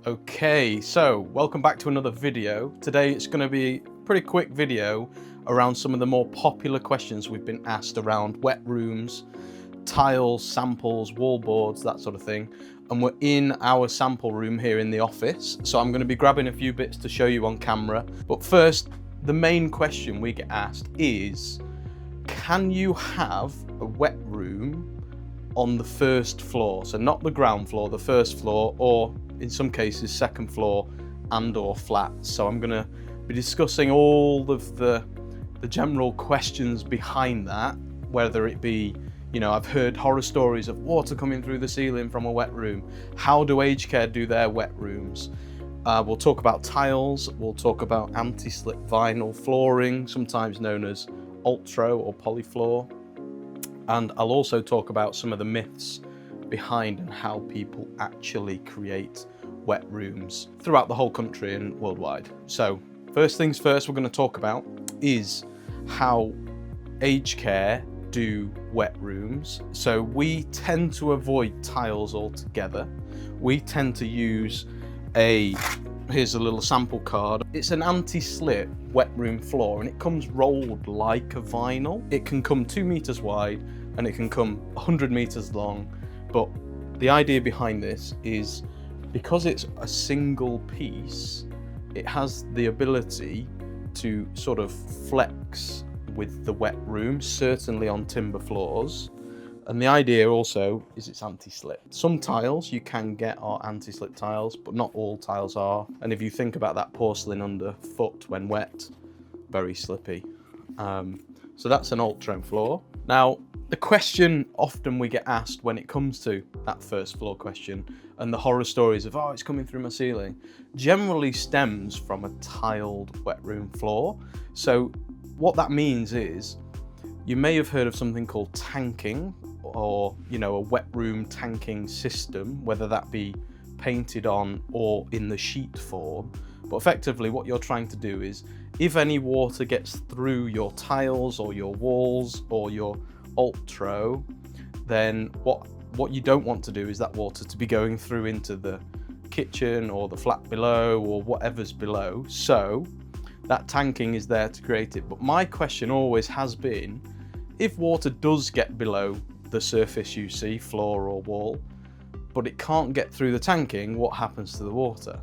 Okay, so welcome back to another video. Today it's going to be a pretty quick video around some of the more popular questions we've been asked around wet rooms, tiles, samples, wall boards, that sort of thing. And we're in our sample room here in the office, so I'm going to be grabbing a few bits to show you on camera. But first, the main question we get asked is, can you have a wet room on the first floor? So not the ground floor, the first floor, or in some cases second floor and or flats. So I'm going to be discussing all of the general questions behind that, whether it be, you know, I've heard horror stories of water coming through the ceiling from a wet room. How do aged care do their wet rooms? We'll talk about tiles, we'll talk about anti-slip vinyl flooring, sometimes known as ultra or polyfloor, and I'll also talk about some of the myths behind and how people actually create wet rooms throughout the whole country and worldwide. So first things first, we're going to talk about is how aged care do wet rooms. So we tend to avoid tiles altogether. We tend to use here's a little sample card. It's an anti-slip wet room floor and it comes rolled like a vinyl. It can come 2 meters wide and it can come 100 meters long. But the idea behind this is because it's a single piece, it has the ability to sort of flex with the wet room, certainly on timber floors. And the idea also is it's anti-slip. Some tiles you can get are anti-slip tiles, but not all tiles are. And if you think about that porcelain underfoot when wet, very slippy. So that's an ultra floor. Now, the question often we get asked when it comes to that first floor question and the horror stories of, oh, it's coming through my ceiling, generally stems from a tiled wet room floor. So what that means is you may have heard of something called tanking, or, you know, a wet room tanking system, whether that be painted on or in the sheet form. But effectively what you're trying to do is, if any water gets through your tiles or your walls or your ultra, then what you don't want to do is that water to be going through into the kitchen or the flat below or whatever's below. So that tanking is there to create it. But my question always has been, if water does get below the surface you see, floor or wall, but it can't get through the tanking, what happens to the water?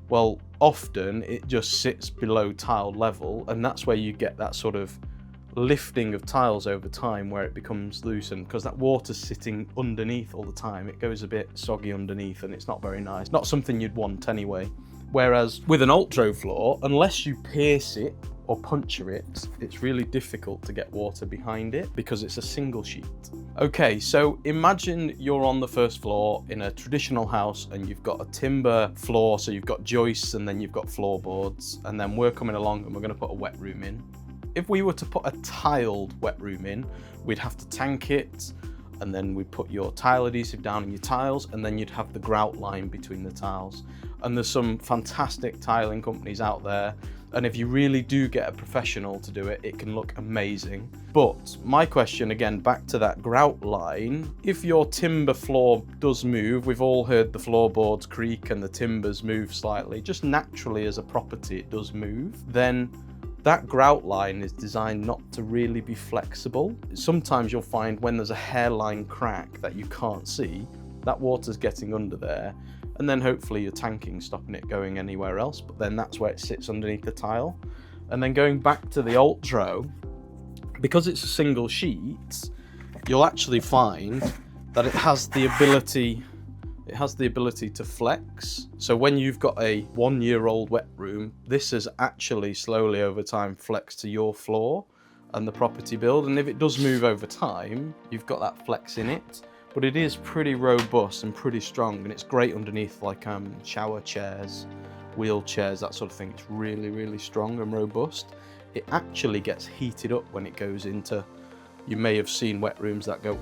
Well, often it just sits below tile level, and that's where you get that sort of lifting of tiles over time where it becomes loosened, because that water's sitting underneath all the time. It goes a bit soggy underneath and it's not very nice. Not something you'd want anyway. Whereas with an ultra floor, unless you pierce it or puncture it, it's really difficult to get water behind it because it's a single sheet. Okay, so imagine you're on the first floor in a traditional house and you've got a timber floor, so you've got joists and then you've got floorboards, and then we're coming along and we're going to put a wet room in. If we were to put a tiled wet room in, we'd have to tank it, and then we'd put your tile adhesive down in your tiles, and then you'd have the grout line between the tiles. And there's some fantastic tiling companies out there, and if you really do get a professional to do it, it can look amazing. But my question, again, back to that grout line, if your timber floor does move, we've all heard the floorboards creak and the timbers move slightly, just naturally as a property it does move, then that grout line is designed not to really be flexible. Sometimes you'll find when there's a hairline crack that you can't see, that water's getting under there, and then hopefully you're tanking, stopping it going anywhere else, but then that's where it sits underneath the tile. And then going back to the ultra, because it's a single sheet, you'll actually find that it has the ability to flex. So when you've got a 1-year-old wet room, this has actually slowly over time flexed to your floor and the property build. And if it does move over time, you've got that flex in it. But it is pretty robust and pretty strong, and it's great underneath like shower chairs, wheelchairs, that sort of thing. It's really, really strong and robust. It actually gets heated up when it goes into, you may have seen wet rooms that go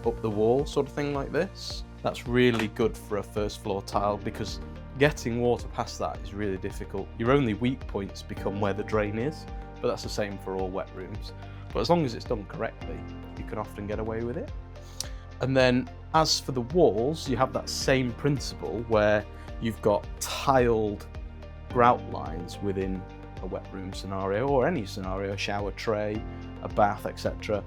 up the wall, sort of thing like this. That's really good for a first floor tile because getting water past that is really difficult. Your only weak points become where the drain is, but that's the same for all wet rooms. But as long as it's done correctly, you can often get away with it. And then as for the walls, you have that same principle where you've got tiled grout lines within a wet room scenario, or any scenario, a shower tray, a bath, etc.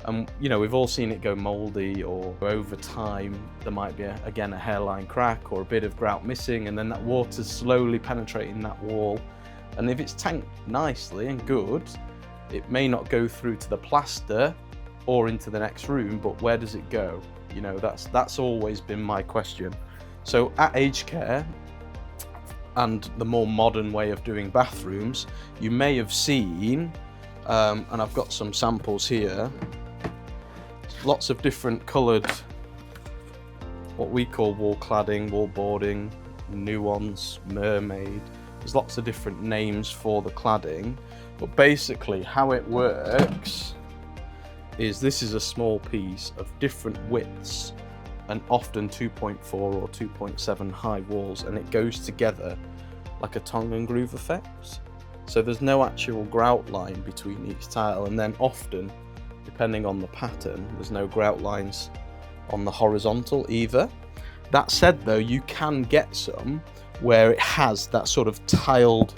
And you know, we've all seen it go mouldy, or over time there might be again a hairline crack or a bit of grout missing, and then that water's slowly penetrating that wall. And if it's tanked nicely and good, it may not go through to the plaster or into the next room, but where does it go? You know, that's always been my question. So at Aged Care and the more modern way of doing bathrooms, you may have seen, and I've got some samples here, lots of different coloured, what we call wall cladding, wall boarding, nuance, mermaid. There's lots of different names for the cladding, but basically how it works is this is a small piece of different widths and often 2.4 or 2.7 high walls, and it goes together like a tongue and groove effect. So there's no actual grout line between each tile, and then often, depending on the pattern, there's no grout lines on the horizontal either. That said though, you can get some where it has that sort of tiled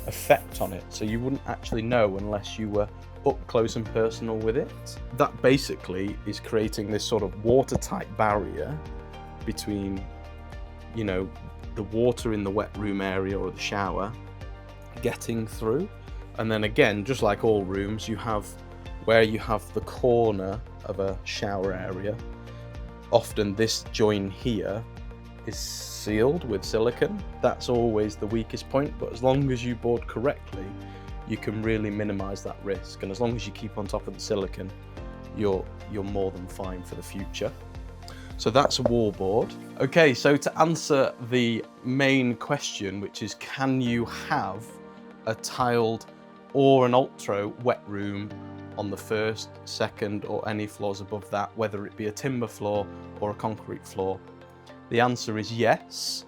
effect on it, so you wouldn't actually know unless you were up close and personal with it. That basically is creating this sort of watertight barrier between, you know, the water in the wet room area or the shower getting through. And then again, just like all rooms, you have where you have the corner of a shower area, often this join here is sealed with silicone. That's always the weakest point, but as long as you board correctly, you can really minimize that risk, and as long as you keep on top of the silicone, you're more than fine for the future. So that's a wall board. Okay, so to answer the main question, which is, can you have a tiled or an ultra wet room on the first, second, or any floors above that, whether it be a timber floor or a concrete floor? The answer is yes.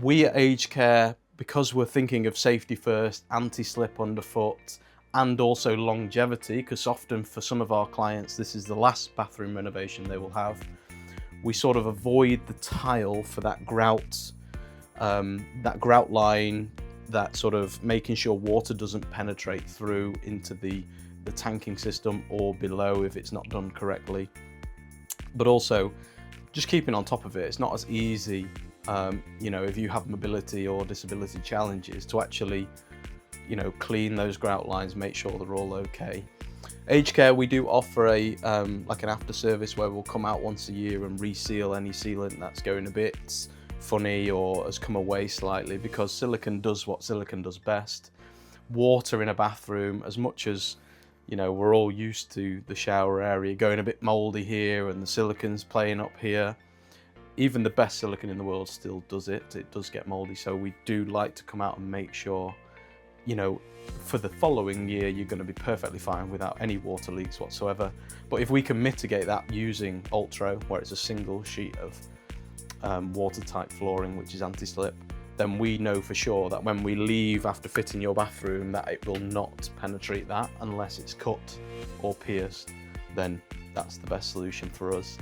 We at Aged Care, because we're thinking of safety first, anti-slip underfoot, and also longevity, because often for some of our clients this is the last bathroom renovation they will have, we sort of avoid the tile for that grout line, that sort of making sure water doesn't penetrate through into the tanking system or below if it's not done correctly. But also just keeping on top of it. It's not as easy, you know, if you have mobility or disability challenges, to actually, you know, clean those grout lines, make sure they're all okay. Aged Care, we do offer a like an after service where we'll come out once a year and reseal any sealant that's going a bit funny or has come away slightly, because silicone does what silicone does best. Water in a bathroom, as much as, you know, we're all used to the shower area going a bit mouldy here and the silicone's playing up here, even the best silicone in the world still does it. It does get mouldy, so we do like to come out and make sure, you know, for the following year you're going to be perfectly fine without any water leaks whatsoever. But if we can mitigate that using Ultra, where it's a single sheet of watertight flooring which is anti-slip, then we know for sure that when we leave after fitting your bathroom that it will not penetrate that unless it's cut or pierced. Then that's the best solution for us.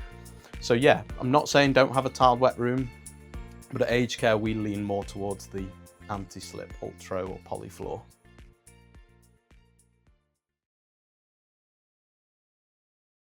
So yeah, I'm not saying don't have a tiled wet room, but at Aged Care we lean more towards the anti-slip Ultra or Polyfloor.